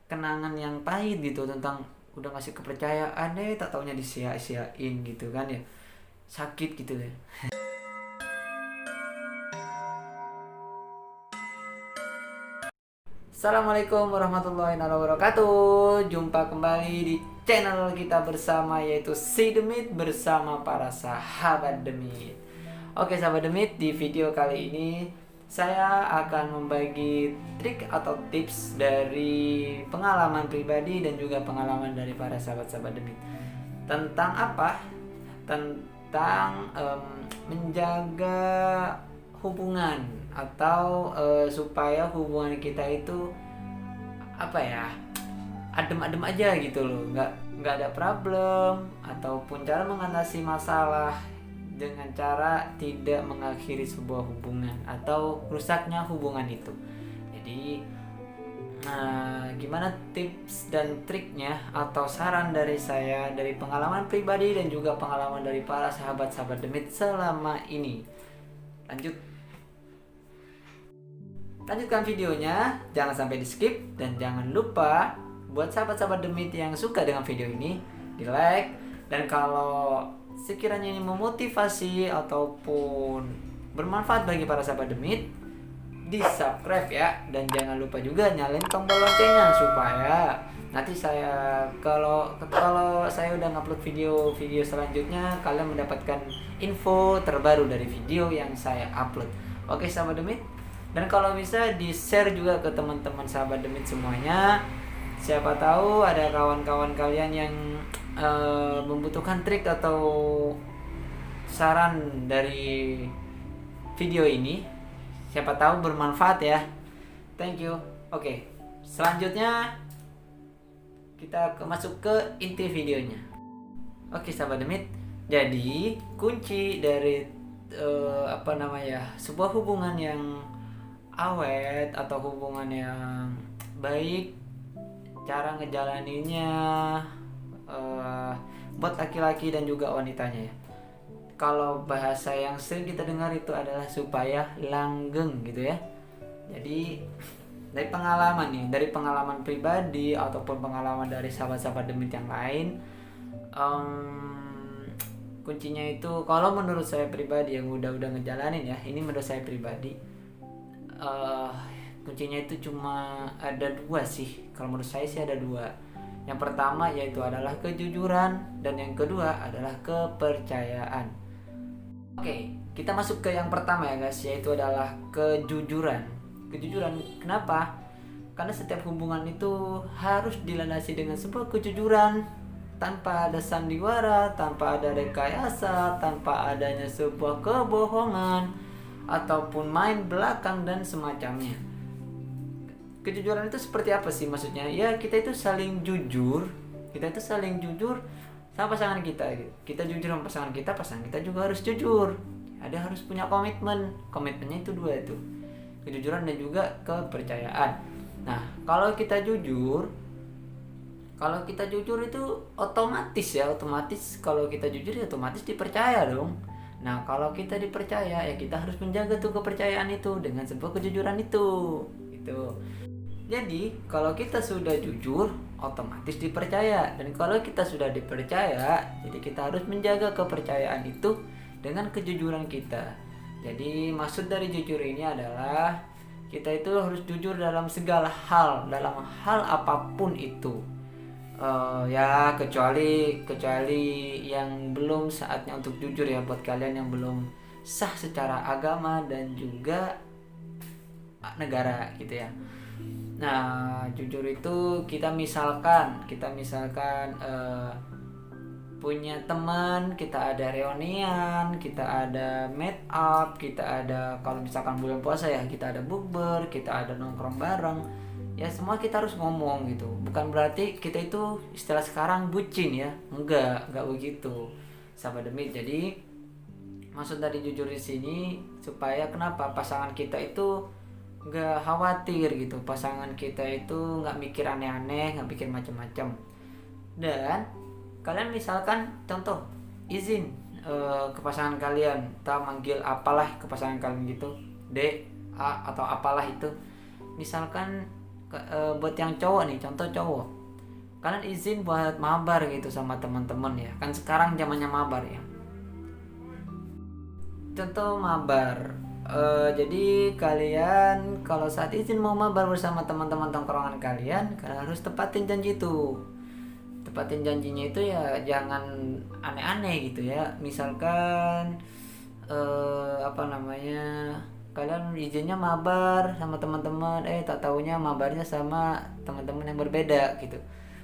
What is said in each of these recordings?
kenangan yang pahit gitu tentang udah ngasih kepercayaan tak taunya disia-siain gitu kan ya, sakit gitu ya. Assalamualaikum warahmatullahi wabarakatuh. Jumpa kembali di channel kita bersama, yaitu Si Demit bersama para sahabat Demit. Oke sahabat Demit, di video kali ini saya akan membagi trik atau tips dari pengalaman pribadi dan juga pengalaman dari para sahabat-sahabat Demit. Tentang apa? Tentang menjaga hubungan atau supaya hubungan kita itu apa ya, adem-adem aja gitu loh, nggak ada problem, ataupun cara mengatasi masalah dengan cara tidak mengakhiri sebuah hubungan atau rusaknya hubungan itu. Jadi gimana tips dan triknya atau saran dari saya dari pengalaman pribadi dan juga pengalaman dari para sahabat-sahabat Demit selama ini. Lanjutkan videonya, jangan sampai di skip, dan jangan lupa buat sahabat-sahabat Demit yang suka dengan video ini di like, dan kalau sekiranya ini memotivasi ataupun bermanfaat bagi para sahabat Demit, di subscribe ya, dan jangan lupa juga nyalain tombol loncengnya supaya nanti kalau saya udah ngupload video selanjutnya, kalian mendapatkan info terbaru dari video yang saya upload. Oke sahabat Demit, dan kalau bisa di share juga ke teman-teman sahabat Demit semuanya. Siapa tahu ada kawan-kawan kalian yang membutuhkan trik atau saran dari video ini, siapa tahu bermanfaat ya. Thank you. Oke, selanjutnya kita masuk ke inti videonya. Oke sahabat Demit, jadi kunci dari sebuah hubungan yang awet atau hubungan yang baik, cara ngejalaninnya buat laki-laki dan juga wanitanya ya. Kalau bahasa yang sering kita dengar itu adalah supaya langgeng gitu ya. Jadi dari pengalaman pribadi ataupun pengalaman dari sahabat-sahabat Demit yang lain, kuncinya itu kalau menurut saya pribadi yang udah ngejalanin ya, ini menurut saya pribadi, kuncinya itu cuma ada dua sih. Kalau menurut saya sih ada dua. Yang pertama yaitu adalah kejujuran, dan yang kedua adalah kepercayaan. Oke, kita masuk ke yang pertama ya guys, yaitu adalah kejujuran. Kejujuran kenapa? Karena setiap hubungan itu harus dilandasi dengan sebuah kejujuran, tanpa ada sandiwara, tanpa ada rekayasa, tanpa adanya sebuah kebohongan ataupun main belakang dan semacamnya. Kejujuran itu seperti apa sih maksudnya? Ya kita itu saling jujur sama pasangan kita. Kita jujur sama pasangan kita juga harus jujur. Ada harus punya komitmennya itu dua itu, kejujuran dan juga kepercayaan. Nah kalau kita jujur itu otomatis kalau kita jujur ya otomatis dipercaya dong. Nah kalau kita dipercaya ya kita harus menjaga tuh kepercayaan itu dengan sebuah kejujuran itu gitu. Jadi kalau kita sudah jujur otomatis dipercaya, dan kalau kita sudah dipercaya jadi kita harus menjaga kepercayaan itu dengan kejujuran kita. Jadi maksud dari jujur ini adalah kita itu harus jujur dalam segala hal, dalam hal apapun itu. Ya kecuali yang belum saatnya untuk jujur ya, buat kalian yang belum sah secara agama dan juga negara gitu ya. Nah jujur itu kita misalkan punya teman, kita ada reunian, kita ada meet up, kita ada kalau misalkan bulan puasa ya kita ada bukber, kita ada nongkrong bareng. Ya semua kita harus ngomong gitu. Bukan berarti kita itu istilah sekarang bucin ya. Enggak begitu. Sahabat Demit. Jadi maksud dari jujur di sini supaya kenapa pasangan kita itu enggak khawatir gitu. Pasangan kita itu enggak mikir aneh-aneh, enggak pikir macam-macam. Dan kalian misalkan contoh izin ke pasangan kalian, kita manggil apalah ke pasangan kalian gitu, D, A atau apalah itu. Misalkan buat yang cowok nih, contoh cowok, kalian izin buat mabar gitu sama teman-teman ya, kan sekarang zamannya mabar ya. Contoh mabar, jadi kalian kalau saat izin mau mabar bersama teman-teman tongkrongan kalian harus tepatin janji itu. Tepatin janjinya itu ya jangan aneh-aneh gitu ya. Misalkan kalian izinnya mabar sama teman-teman, tak taunya mabarnya sama teman-teman yang berbeda gitu.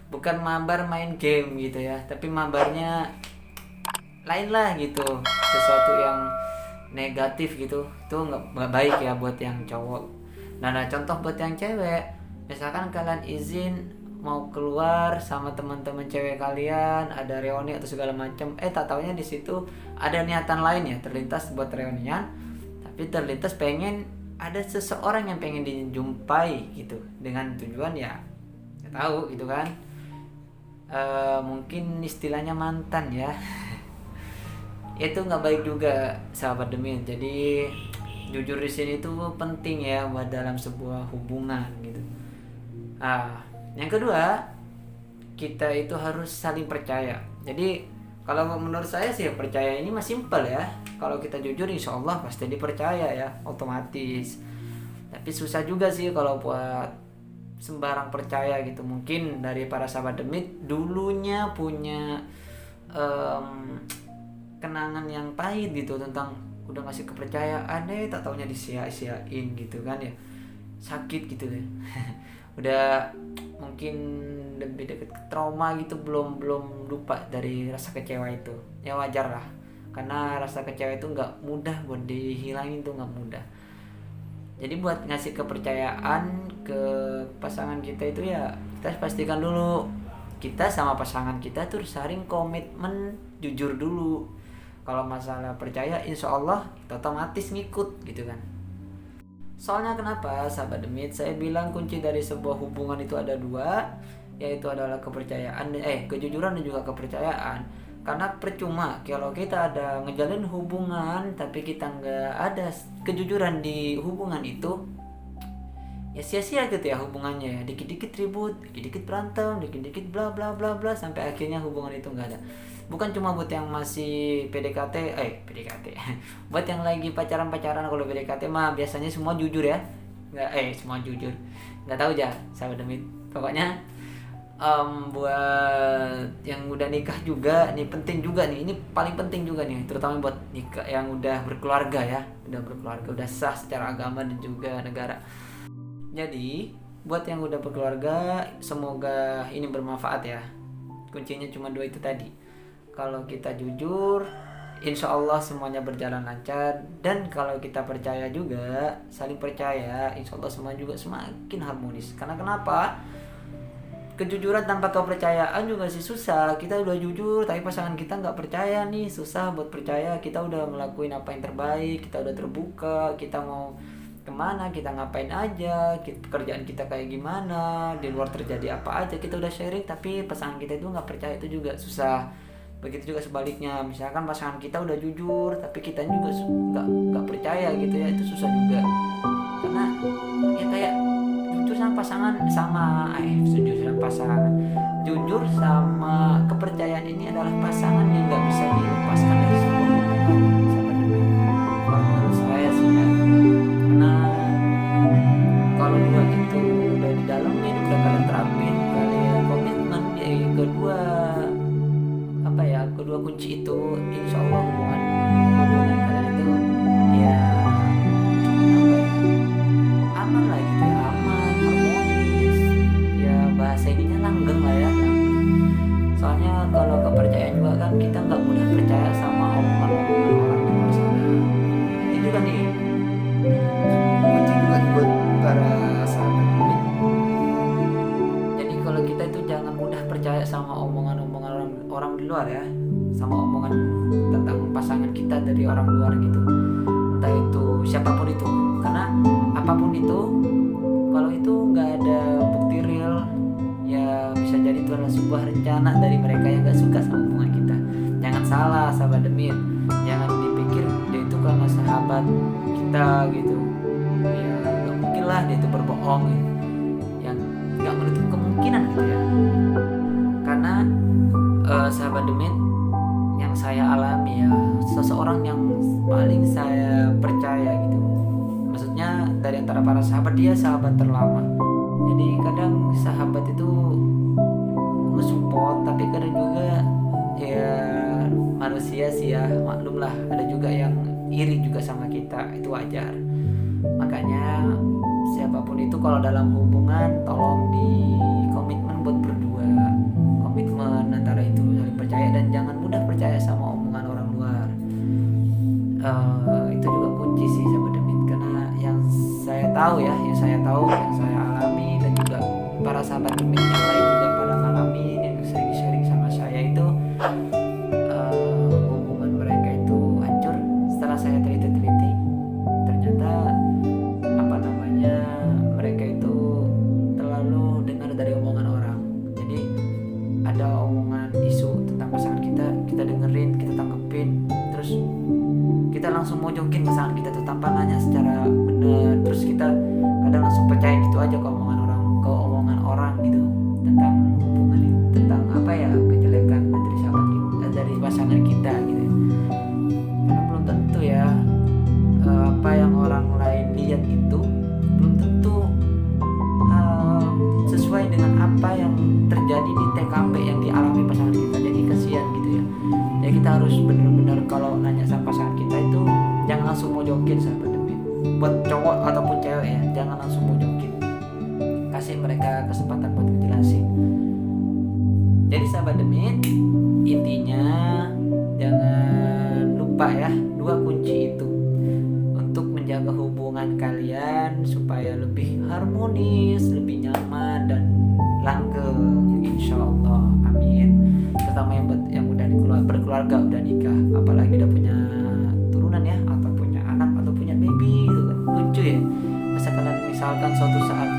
Bukan mabar main game gitu ya, tapi mabarnya lain lah gitu, sesuatu yang negatif gitu. Itu nggak baik ya buat yang cowok. Nah, contoh buat yang cewek, misalkan kalian izin mau keluar sama teman-teman cewek kalian, ada reuni atau segala macam, tak taunya di situ ada niatan lain ya, terlintas buat reunian, tapi terlintas pengen ada seseorang yang pengen dijumpai gitu, dengan tujuan ya nggak tahu gitu kan, mungkin istilahnya mantan ya. Itu nggak baik juga sahabat Demit. Jadi jujur di sini tuh penting ya buat dalam sebuah hubungan gitu. Yang kedua, kita itu harus saling percaya. Jadi kalau menurut saya sih percaya ini masih simpel ya. Kalau kita jujur insya Allah pasti dipercaya ya, otomatis. Tapi susah juga sih kalau buat sembarang percaya gitu. Mungkin dari para sahabat Demit dulunya punya kenangan yang pahit gitu tentang udah ngasih kepercayaan tak taunya disia-siain gitu kan ya, sakit gitu ya. Udah mungkin lebih deket ke trauma gitu, belum lupa dari rasa kecewa itu. Ya wajar lah, karena rasa kecewa itu nggak mudah buat dihilangin, tuh nggak mudah. Jadi buat ngasih kepercayaan ke pasangan kita itu ya kita pastikan dulu kita sama pasangan kita tuh saling komitmen, jujur dulu. Kalau masalah percaya insya Allah kita otomatis ngikut gitu kan. Soalnya kenapa sahabat Demit, saya bilang kunci dari sebuah hubungan itu ada dua, yaitu adalah kejujuran dan juga kepercayaan. Karena percuma kalau kita ada ngejalin hubungan tapi kita nggak ada kejujuran di hubungan itu, ya sia-sia gitu ya hubungannya ya. Dikit-dikit ribut, dikit-dikit berantem, dikit-dikit bla bla bla bla, sampai akhirnya hubungan itu nggak ada. Bukan cuma buat yang masih PDKT, buat yang lagi pacaran. Kalau PDKT mah biasanya semua jujur ya, semua jujur, nggak tahu aja sahabat Demit. Pokoknya buat yang udah nikah juga nih penting juga nih, ini paling penting juga nih, terutama buat nikah yang udah berkeluarga ya, udah sah secara agama dan juga negara. Jadi buat yang udah berkeluarga, semoga ini bermanfaat ya. Kuncinya cuma dua itu tadi. Kalau kita jujur, insya Allah semuanya berjalan lancar. Dan kalau kita percaya juga, saling percaya, insya Allah semua juga semakin harmonis. Karena kenapa? Kejujuran tanpa kepercayaan juga sih susah. Kita udah jujur, tapi pasangan kita nggak percaya nih, susah buat percaya. Kita udah ngelakuin apa yang terbaik, kita udah terbuka, kita mau kemana, kita ngapain aja, pekerjaan kita kayak gimana, di luar terjadi apa aja, kita udah sharing, tapi pasangan kita itu nggak percaya, itu juga susah. Begitu juga sebaliknya, misalkan pasangan kita udah jujur tapi kita juga nggak percaya gitu ya, itu susah juga. Karena ya kayak jujur sama kepercayaan ini adalah pasangan yang nggak bisa dilepaskan dari sebuah hubungan sahabat Demit. Kalau menurut saya sih ya, karena kalau dua itu udah didalamin, udah kalian terapin, kalian komitmen, ya kedua kunci itu insya Allah hubungan kalian itu ya aman lah gitu ya, aman, harmonis ya, bahasa ininya langgeng lah ya. Soalnya kalau kepercayaan juga kan kita nggak mudah percaya sama omongan orang di luar sana. Ini juga nih kunci juga buat para sahabat Demit. Jadi kalau kita itu jangan mudah percaya sama omongan orang di luar ya, sama omongan tentang pasangan kita dari orang luar gitu, entah itu siapapun itu. Karena apapun itu, kalau itu nggak ada bukti real, ya bisa jadi itu adalah sebuah rencana dari mereka yang nggak suka sama hubungan kita. Jangan salah sahabat Demit, jangan dipikir dia itu karena sahabat kita gitu, ya nggak mungkin lah dia itu berbohong gitu. Yang antara para sahabat, dia sahabat terlama. Jadi kadang sahabat itu nge-support, tapi kadang juga ya manusia sih ya, maklum lah, ada juga yang iri juga sama kita, itu wajar. Makanya siapapun itu kalau dalam hubungan tolong di komitmen buat berdua, komitmen antara itu saling percaya dan jangan mudah percaya sama omongan orang luar. Itu juga kunci sih sahabat demit, karena yang saya tahu ya, yang saya alami dan juga para sahabat demit yang lain juga pada ngalamin, yang sering sharing sama saya itu hubungan mereka itu hancur setelah saya teliti ternyata mereka itu terlalu dengar dari omongan orang. Jadi ada omongan isu tentang pasangan kita dengerin, kita tanggepin, terus kita langsung mojokin pasangan kita tuh tanpa nanya secara benar. Terus kita kadang langsung percaya gitu aja ke omongan orang gitu tentang hubungan itu, tentang kejelekan dari sahabat kita, dari pasangan kita gitu. Karena belum tentu ya apa yang orang lain lihat itu belum tentu sesuai dengan apa yang terjadi di TKP yang dialami pasangan kita. Jadi kasihan gitu ya. Ya kita harus benar-benar kalau nanya sama pasangan kita itu jangan langsung mojokin sahabat demit. Buat cowok ataupun cewek ya, jangan langsung mojokin. Kasih mereka kesempatan buat ngejelasin. Jadi sahabat demit, intinya jangan lupa ya 2 kunci itu untuk menjaga hubungan kalian supaya lebih harmonis, lebih nyaman dan langgeng, insyaallah, amin. Terutama yang udah berkeluarga, udah nikah, apalagi udah punya turunan ya, atau punya anak atau punya baby gitu kan. Lucu ya, masa kalian misalkan suatu saat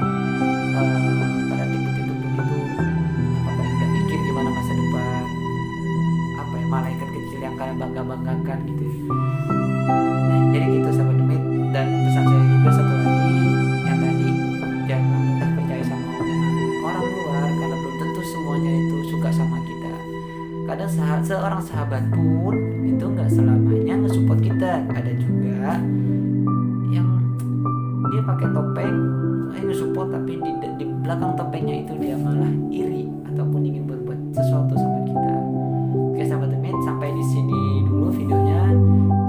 kalian tiba-tiba begitu, apakah udah mikir gimana masa depan malaikat kecil yang kalian banggakan gitu ya. Jadi gitu sahabat demit. Dan pesan saya juga satu lagi yang tadi, jangan mudah percaya sama orang luar karena belum tentu semuanya itu suka sama kita. Kadang seorang sahabat pun itu nggak selamanya nge-support kita. Ada juga yang dia pakai topeng nge-support, tapi di belakang topengnya itu dia malah iri ataupun ingin berbuat sesuatu sama kita. Oke sahabat demit, sampai di sini dulu videonya.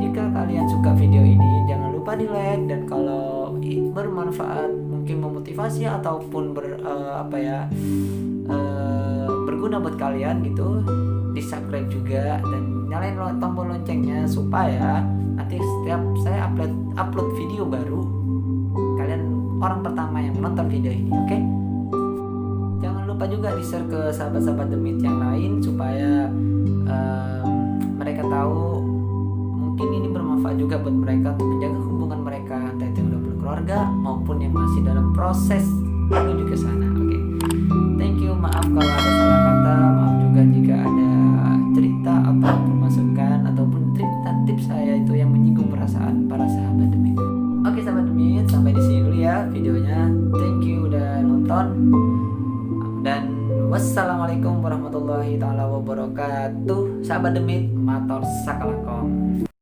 Jika kalian suka video ini jangan lupa di like, dan kalau bermanfaat mungkin memotivasi ataupun berguna buat kalian gitu, di subscribe juga dan nyalain tombol loncengnya supaya nanti setiap saya upload video baru kalian orang pertama yang menonton video ini. Oke? Jangan lupa juga di share ke sahabat-sahabat demit yang lain supaya mereka tahu, mungkin ini bermanfaat juga buat mereka untuk menjaga hubungan mereka, entah itu yang udah berkeluarga maupun yang masih dalam proses menuju ke sana. Oke. Thank you, maaf kalau ada salah kata, maaf juga jika ada cerita atau masukan ataupun tips saya itu yang menyinggung perasaan para sahabat demit. Oke sahabat demit, sampai di sini dulu ya videonya. Thank you udah nonton. Dan wassalamualaikum warahmatullahi taala wabarakatuh. Sahabat demit, matur sakalakom.